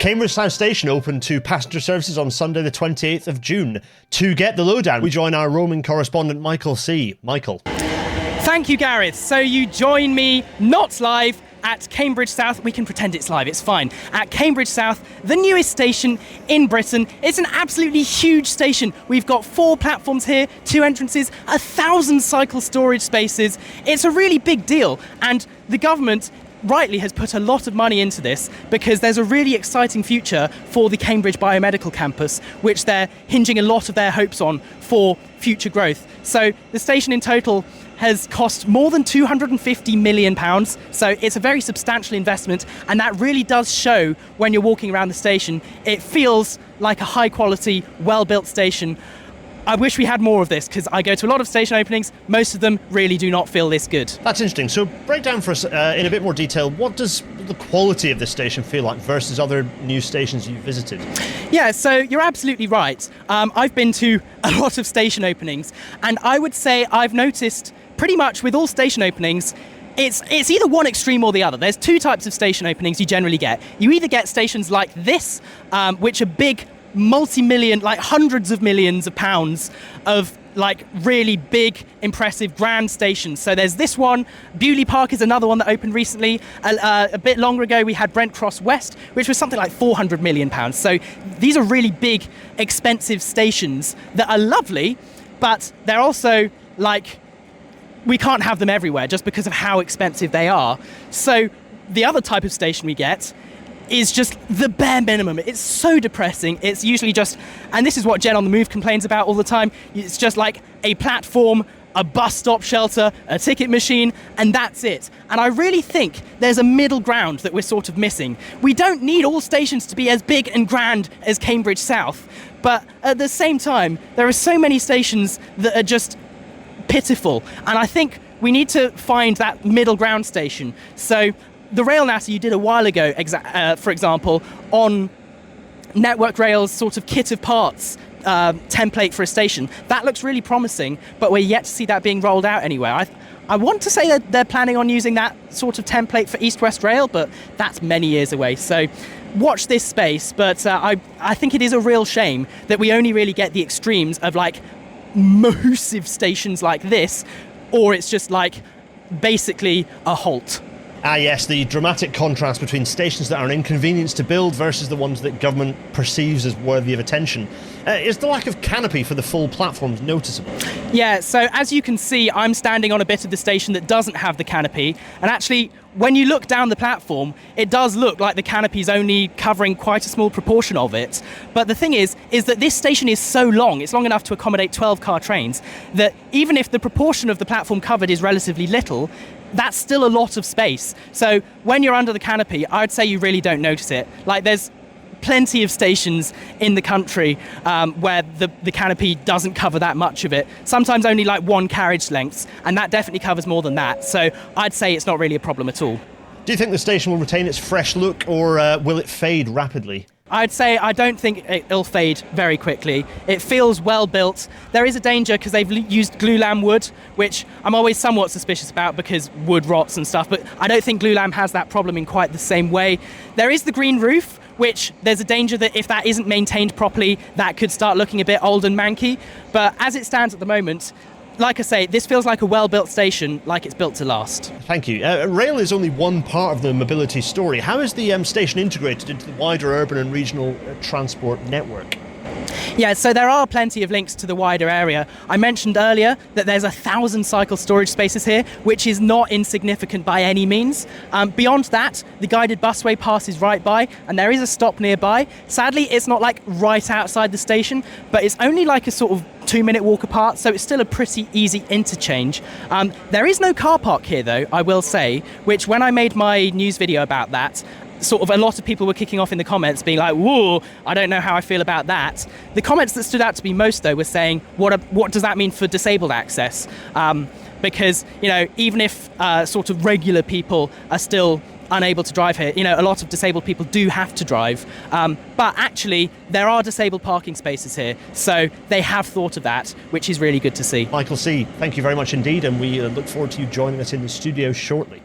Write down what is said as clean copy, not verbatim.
Cambridge South Station opened to passenger services on Sunday the 28th of June. To get the lowdown, we join our roaming correspondent Michael C. Michael. Thank you, Gareth. So you join me not live at Cambridge South. We can pretend it's live, it's fine. At Cambridge South, the newest station in Britain. It's an absolutely huge station. We've got 4 platforms here, 2 entrances, 1,000 cycle storage spaces. It's a really big deal, and the government rightly has put a lot of money into this because there's a really exciting future for the Cambridge Biomedical Campus, which they're hinging a lot of their hopes on for future growth. So the station in total has cost more than £250 million, so it's a very substantial investment, and that really does show when you're walking around the station. It feels like a high-quality, well-built station. I wish we had more of this, because I go to a lot of station openings. Most of them really do not feel this good. That's interesting. So break down for us in a bit more detail, what does the quality of this station feel like versus other new stations you've visited? Yeah, so you're absolutely right. I've been to a lot of station openings, and I would say I've noticed pretty much with all station openings, it's either one extreme or the other. There's 2 types of station openings you generally get. You either get stations like this, which are big, multi-million, like hundreds of millions of pounds of like really big, impressive, grand stations. So there's this one. Bewley Park is another one that opened recently. A bit longer ago, we had Brent Cross West, which was something like £400 million. So these are really big, expensive stations that are lovely, but they're also like, we can't have them everywhere just because of how expensive they are. So the other type of station we get is just the bare minimum. It's so depressing. It's usually just, and this is what Jen on the Move complains about all the time, it's just like a platform, a bus stop shelter, a ticket machine, and that's it. And I really think there's a middle ground that we're sort of missing. We don't need all stations to be as big and grand as Cambridge South, but at the same time, there are so many stations that are just pitiful, and I think we need to find that middle ground station. So the rail natter you did a while ago, for example, on Network Rail's sort of kit of parts template for a station, that looks really promising, but we're yet to see that being rolled out anywhere. I want to say that they're planning on using that sort of template for East West Rail, but that's many years away. So watch this space, but I think it is a real shame that we only really get the extremes of like massive stations like this, or it's just like basically a halt. Ah yes, the dramatic contrast between stations that are an inconvenience to build versus the ones that government perceives as worthy of attention. Is the lack of canopy for the full platforms noticeable? Yeah, so as you can see, I'm standing on a bit of the station that doesn't have the canopy, and actually when you look down the platform, it does look like the canopy is only covering quite a small proportion of it. But the thing is that this station is so long, it's long enough to accommodate 12-car trains, that even if the proportion of the platform covered is relatively little, that's still a lot of space. So when you're under the canopy, I'd say you really don't notice it. Like, there's plenty of stations in the country where the canopy doesn't cover that much of it. Sometimes only like 1 carriage lengths, and that definitely covers more than that. So I'd say it's not really a problem at all. Do you think the station will retain its fresh look, or will it fade rapidly? I'd say I don't think it'll fade very quickly. It feels well built. There is a danger because they've used glulam wood, which I'm always somewhat suspicious about because wood rots and stuff, but I don't think glulam has that problem in quite the same way. There is the green roof, which there's a danger that if that isn't maintained properly, that could start looking a bit old and manky. But as it stands at the moment, like I say, this feels like a well-built station, like it's built to last. Thank you. Rail is only one part of the mobility story. How is the station integrated into the wider urban and regional transport network? Yeah, so there are plenty of links to the wider area. I mentioned earlier that there's 1,000 cycle storage spaces here, which is not insignificant by any means. Beyond that, the guided busway passes right by, and there is a stop nearby. Sadly, it's not like right outside the station, but it's only like a sort of 2-minute walk apart, so it's still a pretty easy interchange. There is no car park here though, I will say, which when I made my news video about that, sort of a lot of people were kicking off in the comments being like, whoa, I don't know how I feel about that. The comments that stood out to me most though were saying, what does that mean for disabled access? Because, you know, even if sort of regular people are still unable to drive here, you know, a lot of disabled people do have to drive. But actually, there are disabled parking spaces here, so they have thought of that, which is really good to see. Michael C., thank you very much indeed, and we look forward to you joining us in the studio shortly.